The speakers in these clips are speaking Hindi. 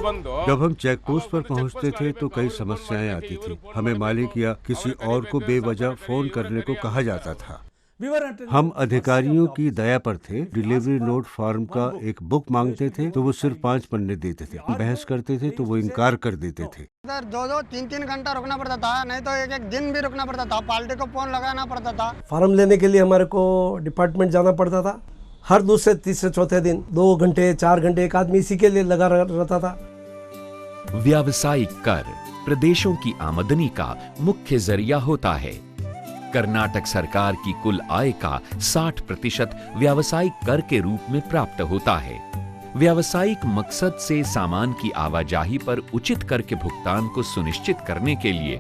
जब हम चेक पोस्ट पर पहुंचते थे तो कई समस्याएं आती थी। हमें मालिक या किसी और को बेवजह फोन करने को कहा जाता था। हम अधिकारियों की दया पर थे। डिलीवरी नोट फॉर्म का एक बुक मांगते थे तो वो सिर्फ 5 पन्ने देते थे। बहस करते थे तो वो इनकार कर देते थे। सर 2-3 घंटा रुकना पड़ता था, नहीं तो एक दिन भी रुकना पड़ता था। पार्टी को फोन लगाना पड़ता था। फॉर्म लेने के लिए हमारे को डिपार्टमेंट जाना पड़ता था। हर दूसरे तीसरे चौथे दिन 2 घंटे 4 घंटे एक आदमी इसी के लिए लगा रहता था। व्यावसायिक कर प्रदेशों की आमदनी का मुख्य जरिया होता है। कर्नाटक सरकार की कुल आय का 60% व्यावसायिक कर के रूप में प्राप्त होता है। व्यावसायिक मकसद से सामान की आवाजाही पर उचित कर के भुगतान को सुनिश्चित करने के लिए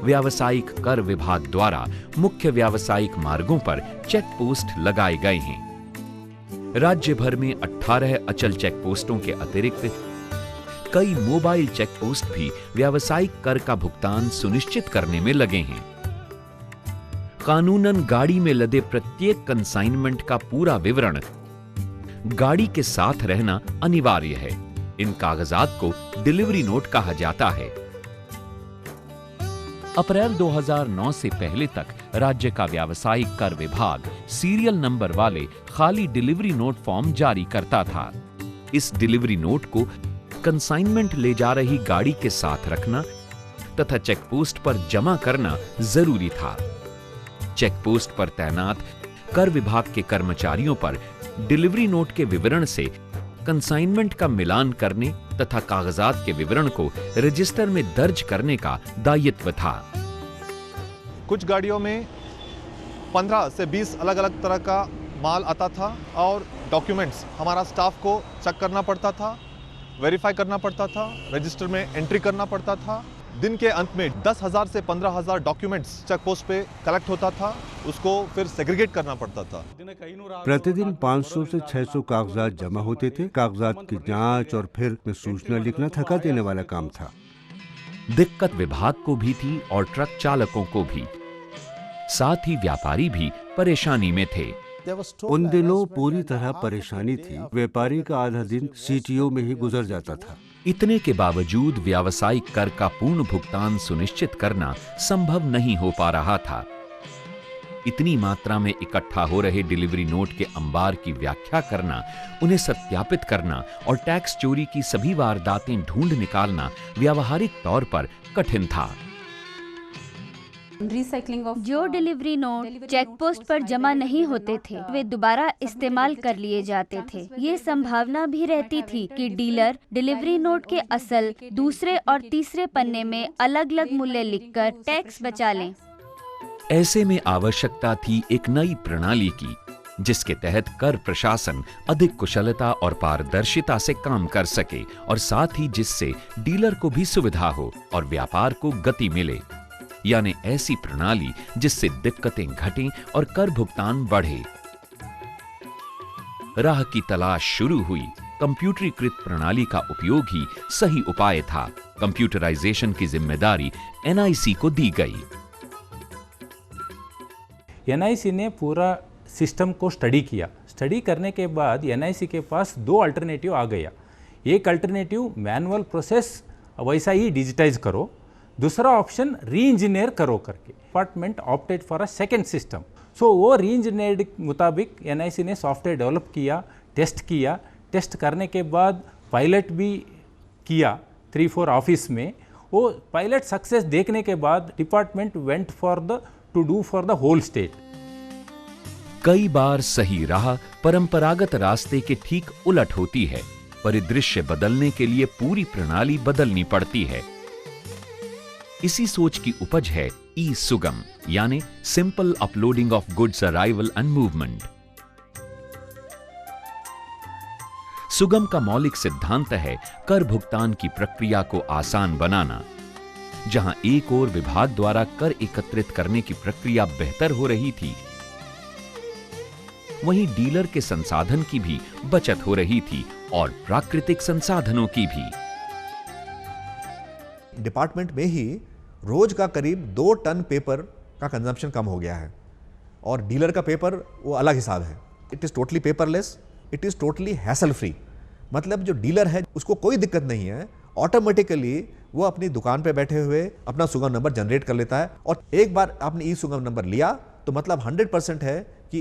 व्यावसायिक कर विभाग द्वारा मुख्य व्यावसायिक मार्गों पर चेक पोस्ट लगाए गए हैं। राज्य भर में 18 अचल चेक पोस्टों के अतिरिक्त कई मोबाइल चेक पोस्ट भी व्यावसायिक कर का भुगतान सुनिश्चित करने में लगे हैं। कानूनन गाड़ी में लदे प्रत्येक कंसाइनमेंट का पूरा विवरण गाड़ी के साथ रहना अनिवार्य है। इन कागजात को डिलीवरी नोट कहा जाता है। अप्रैल 2009 से पहले तक राज्य का व्यावसायिक कर विभाग सीरियल नंबर वाले खाली डिलीवरी नोट फॉर्म जारी करता था। इस डिलीवरी नोट को कंसाइनमेंट ले जा रही गाड़ी के साथ रखना तथा चेक पोस्ट पर जमा करना जरूरी था। चेक पोस्ट पर तैनात कर विभाग के कर्मचारियों पर डिलीवरी नोट के विवरण से कंसाइनमेंट का मिलान करने तथा कागजात के विवरण को रजिस्टर में दर्ज करने का दायित्व था। कुछ गाड़ियों में 15 से 20 अलग अलग तरह का माल आता था और डॉक्यूमेंट्स हमारा स्टाफ को चेक करना पड़ता था, वेरीफाई करना पड़ता था, रजिस्टर में एंट्री करना पड़ता था। दिन के अंत में 10,000 से 15,000 डॉक्यूमेंट्स चेक पोस्ट पे कलेक्ट होता था, उसको फिर सेग्रीगेट करना पड़ता था। प्रतिदिन 500 से 600 कागजात जमा होते थे। कागजात की जांच और फिर में सूचना लिखना थका देने वाला काम था। दिक्कत विभाग को भी थी और ट्रक चालकों को भी। साथ ही व्यापारी भी परेशानी में थे। उन दिनों पूरी तरह परेशानी थी। व्यापारी का आधा दिन सीटीओ में ही गुजर जाता था। इतने के बावजूद व्यावसायिक कर का पूर्ण भुगतान सुनिश्चित करना संभव नहीं हो पा रहा था। इतनी मात्रा में इकट्ठा हो रहे डिलीवरी नोट के अंबार की व्याख्या करना, उन्हें सत्यापित करना और टैक्स चोरी की सभी वारदातें ढूंढ निकालना व्यावहारिक तौर पर कठिन था। जो डिलीवरी नोट चेक पोस्ट पर जमा नहीं होते थे वे दोबारा इस्तेमाल कर लिए जाते थे। ये संभावना भी रहती थी कि डीलर डिलीवरी नोट के असल, दूसरे और तीसरे पन्ने में अलग अलग मूल्य लिखकर टैक्स बचा लें। ऐसे में आवश्यकता थी एक नई प्रणाली की, जिसके तहत कर प्रशासन अधिक कुशलता और पारदर्शिता से काम कर सके और साथ ही जिससे डीलर को भी सुविधा हो और व्यापार को गति मिले। यानी ऐसी प्रणाली जिससे दिक्कतें घटें और कर भुगतान बढ़े। राह की तलाश शुरू हुई। कंप्यूटरीकृत प्रणाली का उपयोग ही सही उपाय था। कंप्यूटराइजेशन की जिम्मेदारी एनआईसी को दी गई। एनआईसी ने पूरा सिस्टम को स्टडी किया। स्टडी करने के बाद एनआईसी के पास 2 अल्टरनेटिव आ गया। एक अल्टरनेटिव मैनुअल प्रोसेस वैसा ही डिजिटाइज करो, दूसरा ऑप्शन री इंजीनियर करो करके। Department opted for a second system. So वो री इंजीनियर्ड मुताबिक एनआईसी ने सॉफ्टवेयर डेवलप किया, टेस्ट किया। टेस्ट करने के बाद पायलट भी किया 3-4 ऑफिस में। वो पायलट सक्सेस देखने के बाद department went for the to do for the whole state. कई बार सही राह परंपरागत रास्ते के ठीक उलट होती है। परिदृश्य बदलने के लिए पूरी प्रणाली बदलनी पड़ती है। इसी सोच की उपज है ई सुगम, यानी simple uploading of goods arrival and movement. सुगम का मौलिक सिद्धांत है कर भुगतान की प्रक्रिया को आसान बनाना। जहां एक ओर विभाग द्वारा कर एकत्रित करने की प्रक्रिया बेहतर हो रही थी, वहीं डीलर के संसाधन की भी बचत हो रही थी और प्राकृतिक संसाधनों की भी। डिपार्टमेंट में ही रोज का करीब 2 टन पेपर का कंजम्पशन कम हो गया है और डीलर का पेपर वो अलग हिसाब है। It is totally paperless, it is totally hassle free. मतलब जो डीलर है उसको कोई दिक्कत नहीं है, ऑटोमेटिकली वो अपनी दुकान पे बैठे हुए अपना सुगम नंबर जनरेट कर लेता है। और एक बार आपने ई सुगम नंबर लिया तो मतलब 100% है कि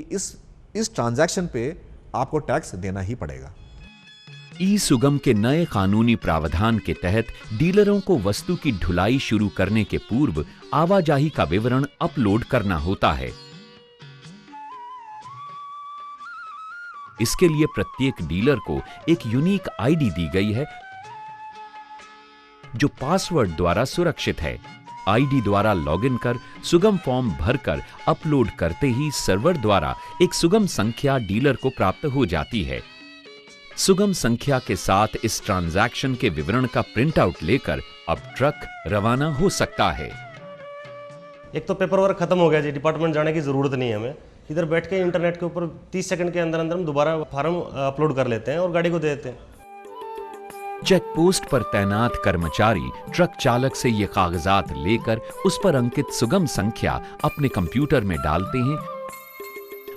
इस ट्रांजैक्शन पे आपको टैक्स देना ही पड़ेगा। ई सुगम के नए कानूनी प्रावधान के तहत डीलरों को वस्तु की ढुलाई शुरू करने के पूर्व आवाजाही का विवरण अपलोड करना होता है। इसके लिए प्रत्येक डीलर को एक यूनिक आईडी दी गई है जो पासवर्ड द्वारा सुरक्षित है। आईडी द्वारा लॉगिन कर सुगम फॉर्म भरकर अपलोड करते ही सर्वर द्वारा एक सुगम संख्या डीलर को प्राप्त हो जाती है। सुगम संख्या के साथ इस ट्रांजैक्शन के विवरण का प्रिंट आउट लेकर अब ट्रक रवाना हो सकता है। एक तो पेपर वर्क खत्म हो गया जी, डिपार्टमेंट जाने की जरूरत नहीं है हमें। इधर बैठ के इंटरनेट के ऊपर 30 सेकंड के अंदर अंदर हम दोबारा फार्म अपलोड कर लेते हैं और गाड़ी को दे देते हैं। चेक पोस्ट पर तैनात कर्मचारी ट्रक चालक से ये कागजात लेकर उस पर अंकित सुगम संख्या अपने कंप्यूटर में डालते हैं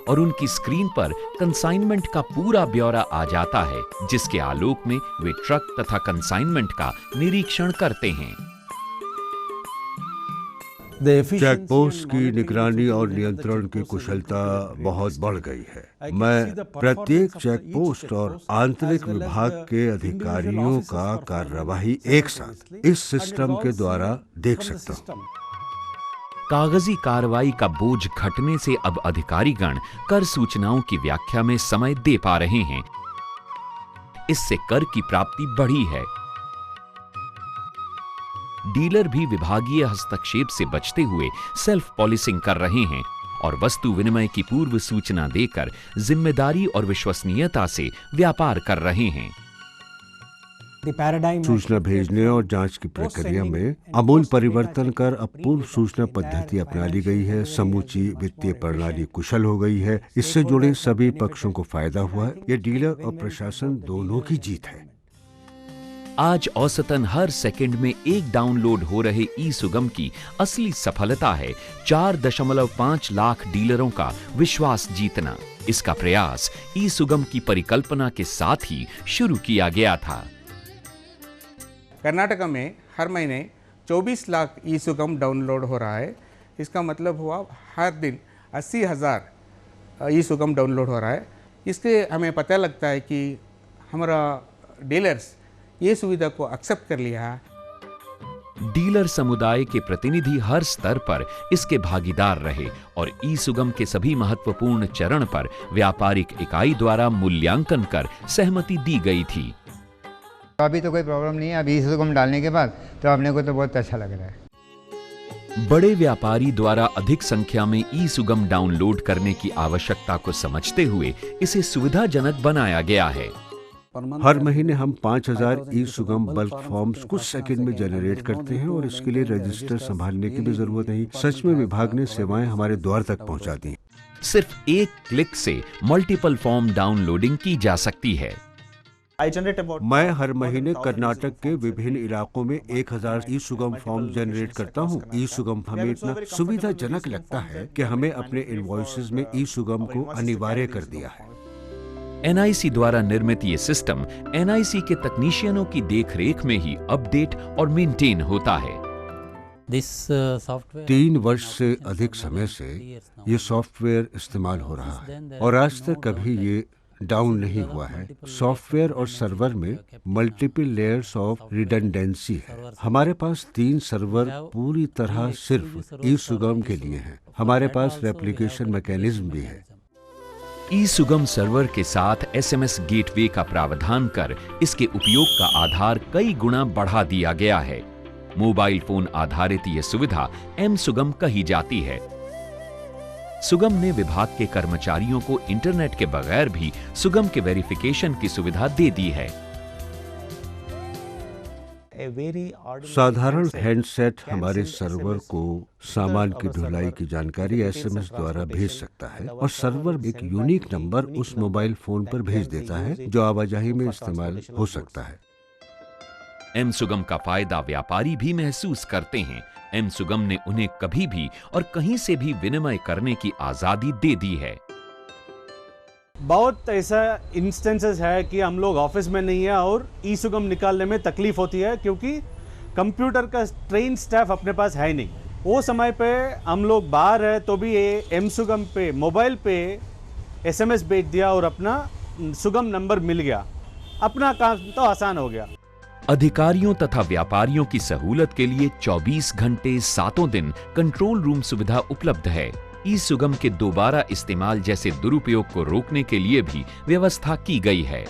और उनकी स्क्रीन पर कंसाइनमेंट का पूरा ब्यौरा आ जाता है, जिसके आलोक में वे ट्रक तथा कंसाइनमेंट का निरीक्षण करते हैं। चेक पोस्ट की निगरानी और नियंत्रण की कुशलता बहुत बढ़ गई है। मैं प्रत्येक चेक पोस्ट और आंतरिक विभाग के अधिकारियों का कार्यवाही एक साथ इस सिस्टम के द्वारा देख सकता हूँ। कागजी कार्रवाई का बोझ घटने से अब अधिकारीगण कर सूचनाओं की व्याख्या में समय दे पा रहे हैं। इससे कर की प्राप्ति बढ़ी है। डीलर भी विभागीय हस्तक्षेप से बचते हुए सेल्फ पॉलिसिंग कर रहे हैं और वस्तु विनिमय की पूर्व सूचना देकर जिम्मेदारी और विश्वसनीयता से व्यापार कर रहे हैं। सूचना भेजने और जांच की प्रक्रिया में आमूल परिवर्तन कर अब पूर्व सूचना पद्धति अपना ली गई है। समूची वित्तीय प्रणाली कुशल हो गई है। इससे जुड़े सभी पक्षों को फायदा हुआ है। ये डीलर और प्रशासन दोनों की जीत है। आज औसतन हर सेकंड में एक डाउनलोड हो रहे ई सुगम की असली सफलता है 4.5 लाख डीलरों का विश्वास जीतना। इसका प्रयास ई सुगम की परिकल्पना के साथ ही शुरू किया गया था। कर्नाटक में हर महीने 24 लाख ई सुगम डाउनलोड हो रहा है। इसका मतलब हुआ हर दिन 80,000 ई सुगम डाउनलोड हो रहा है। इससे हमें पता लगता है कि हमारा डीलर्स ये सुविधा को एक्सेप्ट कर लिया है। डीलर समुदाय के प्रतिनिधि हर स्तर पर इसके भागीदार रहे और ई सुगम के सभी महत्वपूर्ण चरण पर व्यापारिक इकाई द्वारा मूल्यांकन कर सहमति दी गई थी। अभी तो कोई प्रॉब्लम नहीं है। अभी ई सुगम डालने के बाद तो अपने को तो बहुत अच्छा लग रहा है। बड़े व्यापारी द्वारा अधिक संख्या में ई सुगम डाउनलोड करने की आवश्यकता को समझते हुए इसे सुविधाजनक बनाया गया है। हर महीने हम 5,000 ई सुगम बल्क फॉर्म्स कुछ सेकंड में जनरेट करते हैं और इसके लिए रजिस्टर संभालने की भी जरूरत नहीं। सच में विभाग ने सेवाएं हमारे द्वार तक पहुंचा दी। सिर्फ एक क्लिक से मल्टीपल फॉर्म डाउनलोडिंग की जा सकती है। मैं हर महीने कर्नाटक के विभिन्न इलाकों में 1,000 ई सुगम फॉर्म जनरेट करता हूँ। ई सुगम हमें इतना सुविधाजनक लगता है कि हमें अपने इनवॉइसेज में ई सुगम को अनिवार्य कर दिया है। एनआईसी द्वारा निर्मित ये सिस्टम एनआईसी के तकनीशियनों की देखरेख में ही अपडेट और मेंटेन होता है। 3 वर्ष से अधिक समय से ये सॉफ्टवेयर इस्तेमाल हो रहा है और आज तक कभी ये डाउन नहीं हुआ है। सॉफ्टवेयर और सर्वर में मल्टीपल लेयर्स ऑफ रिडंडेंसी है। हमारे पास 3 सर्वर पूरी तरह सिर्फ ई सुगम के लिए हैं। हमारे पास रेप्लिकेशन मैकेनिज्म भी है। ई सुगम सर्वर के साथ एसएमएस गेटवे का प्रावधान कर इसके उपयोग का आधार कई गुना बढ़ा दिया गया है। मोबाइल फोन आधारित यह सुविधा एम सुगम कही जाती है। सुगम ने विभाग के कर्मचारियों को इंटरनेट के बगैर भी सुगम के वेरिफिकेशन की सुविधा दे दी है। साधारण हैंडसेट हमारे सर्वर को सामान की ढुलाई की जानकारी एसएमएस द्वारा भेज सकता है और सर्वर एक यूनिक नंबर उस मोबाइल फोन पर भेज देता है जो आवाजाही में इस्तेमाल हो सकता है। एम सुगम का फायदा व्यापारी भी महसूस करते हैं। एम सुगम ने उन्हें कभी भी और कहीं से भी विनिमय करने की आजादी दे दी है। बहुत ऐसा इंस्टेंसेस है कि हम लोग ऑफिस में नहीं है और ई सुगम निकालने में तकलीफ होती है क्योंकि कंप्यूटर का ट्रेन स्टाफ अपने पास है नहीं। वो समय पे हम लोग बाहर है तो भी ये एम सुगम पे मोबाइल पे SMS भेज दिया और अपना सुगम नंबर मिल गया, अपना काम तो आसान हो गया। अधिकारियों तथा व्यापारियों की सहूलत के लिए 24 घंटे 7 दिन कंट्रोल रूम सुविधा उपलब्ध है। ई सुगम के दोबारा इस्तेमाल जैसे दुरुपयोग को रोकने के लिए भी व्यवस्था की गई है।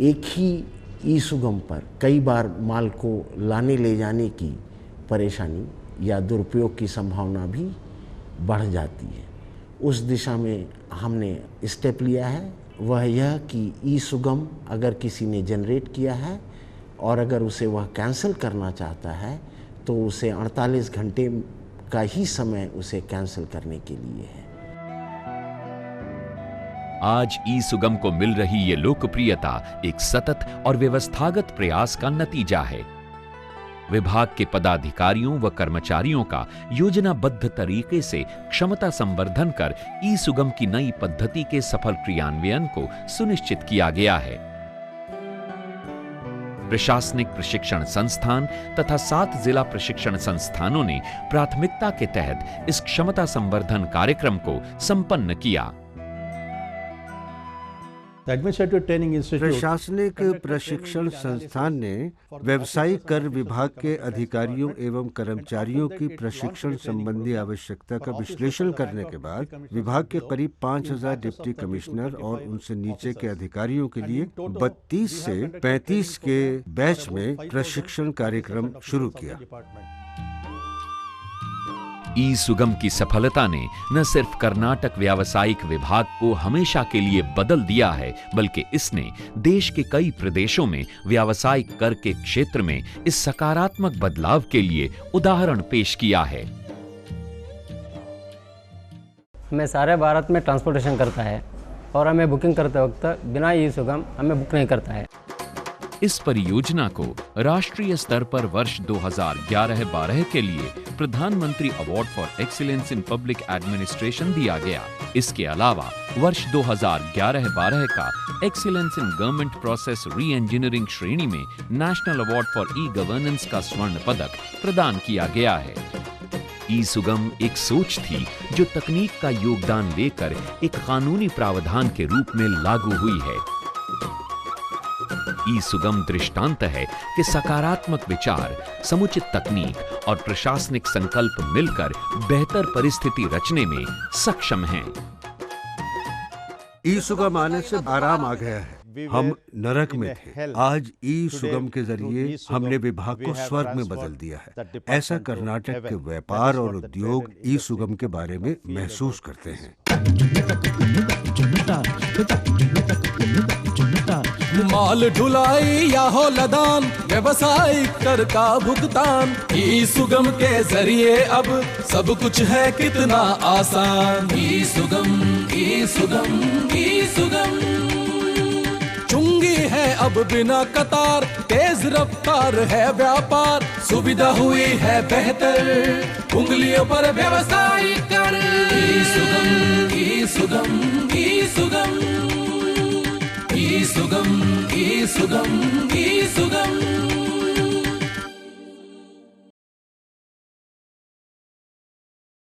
एक ही ई सुगम पर कई बार माल को लाने ले जाने की परेशानी या दुरुपयोग की संभावना भी बढ़ जाती है। उस दिशा में हमने स्टेप लिया है, वह यह कि ई सुगम अगर किसी ने जनरेट किया है और अगर उसे वह कैंसिल करना चाहता है तो उसे 48 घंटे का ही समय उसे कैंसिल करने के लिए है। आज ई सुगम को मिल रही ये लोकप्रियता एक सतत और व्यवस्थागत प्रयास का नतीजा है। विभाग के पदाधिकारियों व कर्मचारियों का योजनाबद्ध तरीके से क्षमता संवर्धन कर ई सुगम की नई पद्धति के सफल क्रियान्वयन को सुनिश्चित किया गया है। प्रशासनिक प्रशिक्षण संस्थान तथा 7 जिला प्रशिक्षण संस्थानों ने प्राथमिकता के तहत इस क्षमता संवर्धन कार्यक्रम को संपन्न किया। प्रशासनिक प्रशिक्षण संस्थान ने व्यावसायिक कर विभाग के अधिकारियों एवं कर्मचारियों की प्रशिक्षण संबंधी आवश्यकता का विश्लेषण करने के बाद विभाग के करीब 5000 डिप्टी कमिश्नर और उनसे नीचे के अधिकारियों के लिए 32 से 35 के बैच में प्रशिक्षण कार्यक्रम शुरू किया। ई सुगम की सफलता ने न सिर्फ कर्नाटक व्यावसायिक विभाग को हमेशा के लिए बदल दिया है, बल्कि इसने देश के कई प्रदेशों में व्यावसायिक कर के क्षेत्र में इस सकारात्मक बदलाव के लिए उदाहरण पेश किया है। हमें सारे भारत में ट्रांसपोर्टेशन करता है और हमें बुकिंग करते वक्त बिना ई सुगम हमें बुक नहीं करता है। इस परियोजना को राष्ट्रीय स्तर पर वर्ष 2011-12 के लिए प्रधानमंत्री award for excellence in public administration दिया गया। इसके अलावा वर्ष 2011-12 का एक्सीलेंस इन गवर्नमेंट प्रोसेस री इंजीनियरिंग श्रेणी में national award for e governance का स्वर्ण पदक प्रदान किया गया है। ई सुगम एक सोच थी जो तकनीक का योगदान लेकर एक कानूनी प्रावधान के रूप में लागू हुई है। ई सुगम दृष्टांत है कि सकारात्मक विचार, समुचित तकनीक और प्रशासनिक संकल्प मिलकर बेहतर परिस्थिति रचने में सक्षम हैं। ई सुगम आने से आराम आ गया है। हम नरक में थे, आज ई सुगम के जरिए हमने विभाग को स्वर्ग में बदल दिया है। ऐसा कर्नाटक के व्यापार और उद्योग ई सुगम के बारे में महसूस करते हैं। माल ढुलाई या हो लदान, व्यवसायिक कर का भुगतान, ई सुगम के जरिए अब सब कुछ है कितना आसान। ई सुगम, ई सुगम, ई सुगम। चुंगी है अब बिना कतार, तेज रफ्तार है व्यापार, सुविधा हुई है बेहतर, उंगलियों पर व्यवसायिक कर। ई सुगम, ई सुगम, ई सुगम, ई सुगम, ई सुगम, ई सुगम।